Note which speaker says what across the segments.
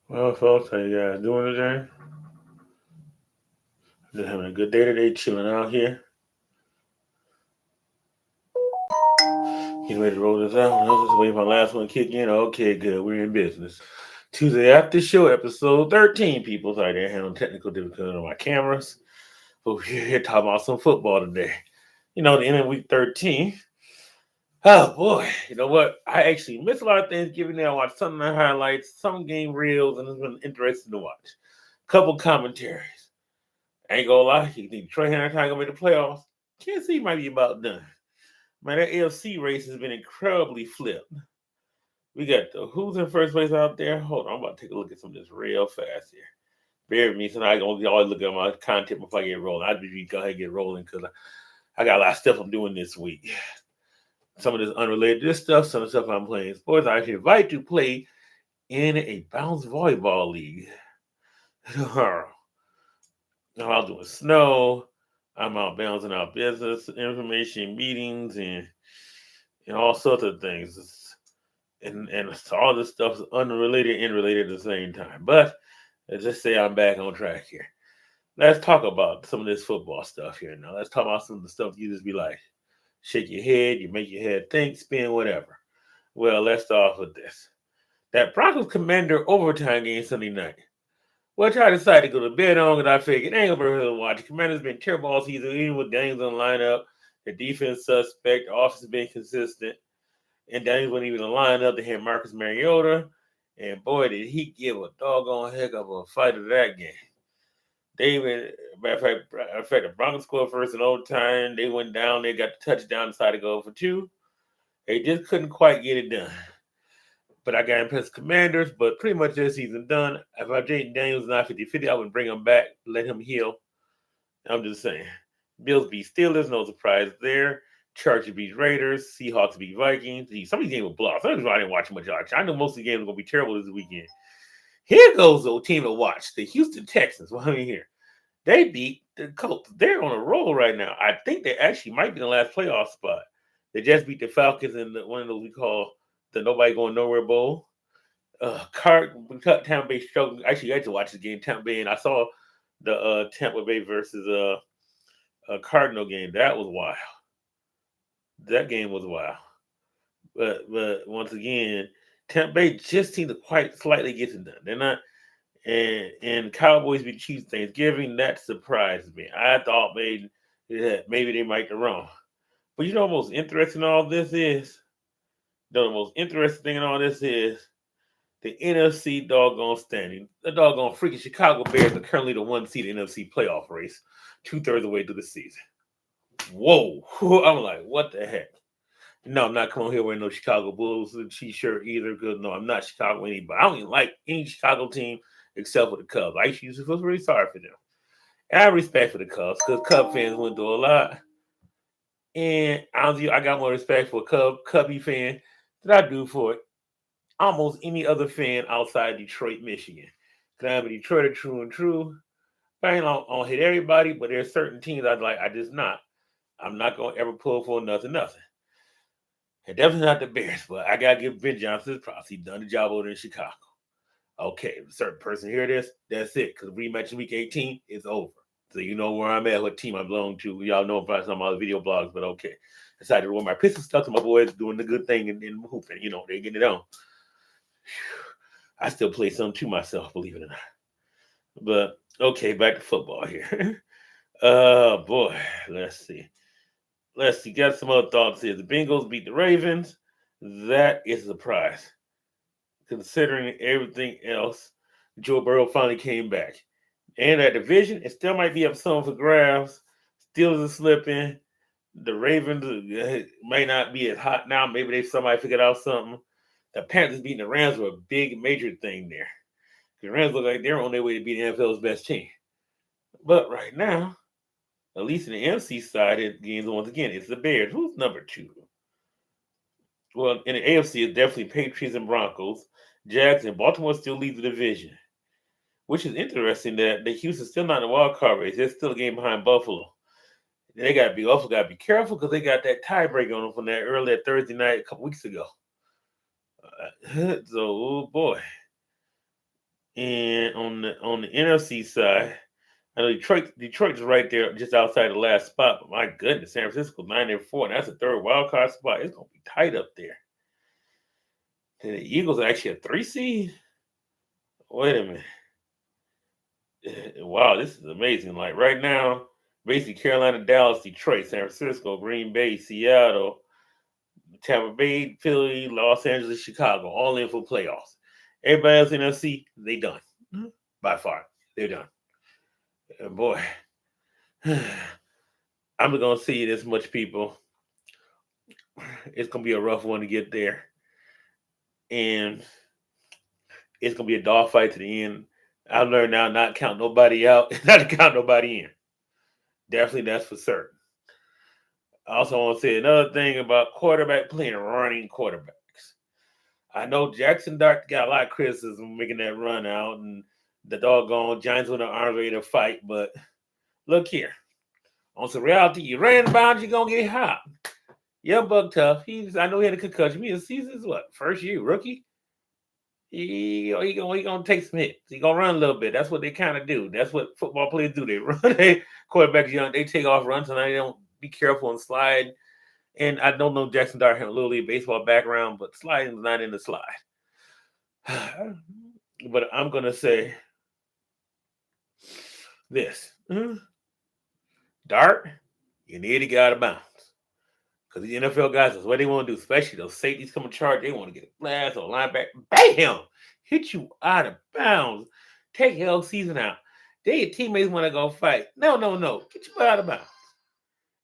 Speaker 1: Well, folks, how you guys doing today? Just having a good day today, chilling out here. Getting ready to roll this out. I was just waiting for my last one to kick in. Okay, good. We're in business. Tuesday after show, episode 13, people. Sorry, they're having technical difficulties on my cameras. But we're here talking about some football today. The end of week 13. Oh, boy. You know what? I actually missed a lot of Thanksgiving Day. I watched some of the highlights, some game reels, and it's been interesting to watch. Couple commentaries. Ain't gonna lie, you think Trey Henry gonna make the playoffs? Kansas City might be about done. Man, that AFC race has been incredibly flipped. We got the who's in first place out there. Hold on, I'm about to take a look at some of this real fast here. Bear with me, so I gonna always look at my content before I get rolling. I'd be go ahead and get rolling because I got a lot of stuff I'm doing this week. Some of this unrelated to this stuff, some of the stuff I'm playing sports. I actually invite to play in a bounce volleyball league. I'm out doing snow. I'm out bouncing out business information meetings and all sorts of things. And so all this stuff is unrelated and related at the same time. But let's just say I'm back on track here. Let's talk about some of this football stuff here now. Let's talk about some of the stuff you just be like, shake your head, you make your head think, spin, whatever. Well, let's start off with this. That Broncos Commander overtime game Sunday night. Which I decided to go to bed on because I figured I ain't gonna be able to watch. The Commanders been terrible all season, even with Daniels on the lineup. The defense suspect, the offense has been consistent. And Daniels wasn't even in the lineup. They had Marcus Mariota. And boy, did he give a doggone heck of a fight of that game. They even, matter of fact, the Broncos scored first in overtime. They went down. They got the touchdown, decided to go for two. They just couldn't quite get it done. But I got impressed Commanders, but pretty much this season done. If I Jaden Daniels not 50-50, I would bring him back, let him heal. I'm just saying. Bills beat Steelers, no surprise there. Chargers beat Raiders. Seahawks beat Vikings. Some of these games were blocks. That's why I didn't watch much. I know most of the games are going to be terrible this weekend. Here goes the team to watch. The Houston Texans. Well, I mean, here. They beat the Colts. They're on a roll right now. I think they actually might be in the last playoff spot. They just beat the Falcons in one of those we call the Nobody Going Nowhere Bowl. Tampa Bay struggled. Actually, I had to watch the game, Tampa Bay, and I saw the Tampa Bay versus Cardinal game. That was wild. That game was wild. But once again, Tampa Bay just seemed to quite slightly get it done. They're not. And Cowboys beat Chiefs Thanksgiving. That surprised me. I thought maybe they might be wrong. But you know what most interesting in all this is? The most interesting thing in all this is the NFC doggone standing. The doggone freaking Chicago Bears are currently the one seed in the NFC playoff race, 2/3 of the way through the season. Whoa. I'm like, what the heck? No, I'm not coming here wearing no Chicago Bulls t-shirt either. Because no, I'm not Chicago anybody. I don't even like any Chicago team except for the Cubs. I used to feel really sorry for them. And I have respect for the Cubs because Cub fans went through a lot. And I got more respect for a Cubby fan than I do for almost any other fan outside Detroit, Michigan. Because I'm a Detroiter true and true. I ain't gonna hit everybody, but there's certain teams I'd like. I just not. I'm not gonna ever pull for nothing. And definitely not the Bears, but I gotta give Ben Johnson his props. He done the job over in Chicago. Okay, a certain person hear this, that's it. Because rematch in week 18 is over. So you know where I'm at, what team I belong to. Y'all know about some other video blogs, but okay. Decided to wear my Pistons stuff to my boys doing the good thing and hooping. They getting it on. I still play some to myself, believe it or not. But okay, back to football here. Boy, let's see. Got some other thoughts here. The Bengals beat the Ravens. That is a surprise. Considering everything else, Joe Burrow finally came back. And that division, it still might be up some for grabs. Steelers are slipping. The Ravens may not be as hot now. Maybe somebody figured out something. The Panthers beating the Rams were a big major thing there. The Rams look like they're on their way to be the NFL's best team. But right now, at least in the NFC side of the games, once again, it's the Bears. Who's number two? Well, in the AFC, it's definitely Patriots and Broncos. Jags and Baltimore still lead the division, which is interesting that the Houston's still not in the wild card race. They're still a game behind Buffalo. Buffalo got to be careful because they got that tiebreaker on them from that earlier Thursday night a couple weeks ago. So, oh boy. And on the NFC side, I know Detroit's right there, just outside the last spot. But my goodness, San Francisco 9-4, and that's the third wild card spot. It's gonna be tight up there. And the Eagles are actually a 3 seed. Wait a minute. Wow, this is amazing. Like right now, basically Carolina, Dallas, Detroit, San Francisco, Green Bay, Seattle, Tampa Bay, Philly, Los Angeles, Chicago, all in for playoffs. Everybody else in NFC, they done. By far, they're done. And boy, I'm gonna see this much, people. It's gonna be a rough one to get there, and it's gonna be a dogfight to the end. I've learned now not count nobody out, not to count nobody in. Definitely, that's for certain. I also want to say another thing about quarterback playing running quarterbacks. I know Jackson Dart got a lot of criticism making that run out, and the doggone Giants with the arms ready to fight. But look here, on some reality, you ran bounds, you're gonna get hot. Yeah, Bug Tough. I know he had a concussion. His season's what? First year, rookie. He gonna take some hits. He gonna run a little bit. That's what they kind of do. That's what football players do. They run. They quarterbacks young. They take off runs, and they don't be careful and slide. And I don't know Jackson Dart had a little league baseball background, but sliding is not in the slide. But I'm gonna say this: Dart, you need to get out of bounds. Because the NFL guys, that's what they want to do, especially those safeties coming charge. They want to get a blast or linebacker. Bam! Hit you out of bounds. Take your whole season out. Then your teammates want to go fight. No. Get you out of bounds.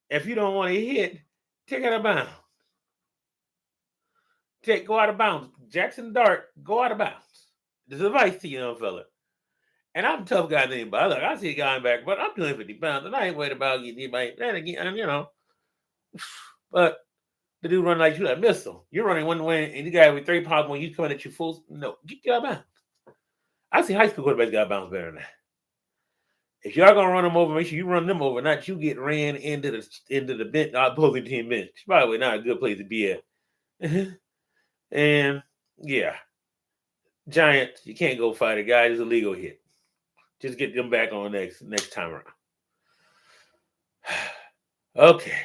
Speaker 1: If you don't want to hit, take out of bounds. Go out of bounds. Jackson Dart, go out of bounds. This is advice to you, young fella. And I'm a tough guy than anybody. Look, I see a guy back, but I'm 250 pounds, and I ain't worried about getting anybody. Then again, but the dude running like you like missile. You're running one way, and the guy with 3 pounds when you coming at you full. No, get out of bounds. I see high school quarterbacks got bounds better than that. If y'all gonna run them over, make sure you run them over, not you get ran into the bench, opposing team bench. By the way, not a good place to be at. And yeah, Giants, you can't go fight a guy. It's a legal hit. Just get them back on next time around. Okay.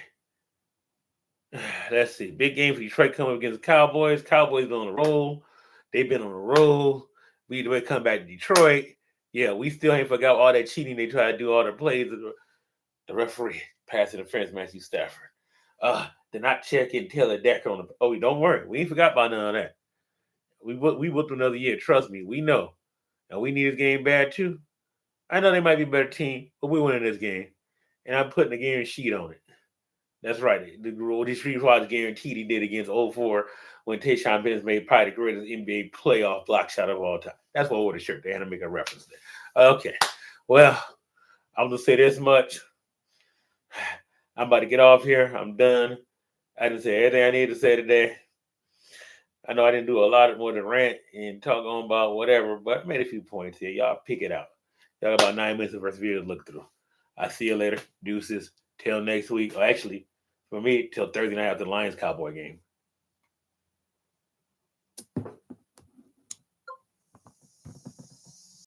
Speaker 1: Let's see. Big game for Detroit coming up against the Cowboys. Cowboys on the roll. They've been on the roll. We come back to Detroit. Yeah, we still ain't forgot all that cheating they try to do, all the plays. The referee pass interference, Matthew Stafford. They're not checking Taylor Decker on the. Oh, don't worry. We ain't forgot about none of that. We whooped another year. Trust me, we know. And we need this game bad too. I know they might be a better team, but we winning this game. And I'm putting the guarantee sheet on it. That's right. The Street was guaranteed he did against 04 when Tayshaun Bennis made probably the greatest NBA playoff block shot of all time. That's what I wore the shirt. They had to make a reference there. Okay. Well, I'm going to say this much. I'm about to get off here. I'm done. I didn't say everything I needed to say today. I know I didn't do a lot more than rant and talk on about whatever, but I made a few points here. Y'all pick it out. Y'all got about 9 minutes of video to look through. I'll see you later. Deuces. Till next week. Or actually, for me, till Thursday night after the Lions-Cowboy game.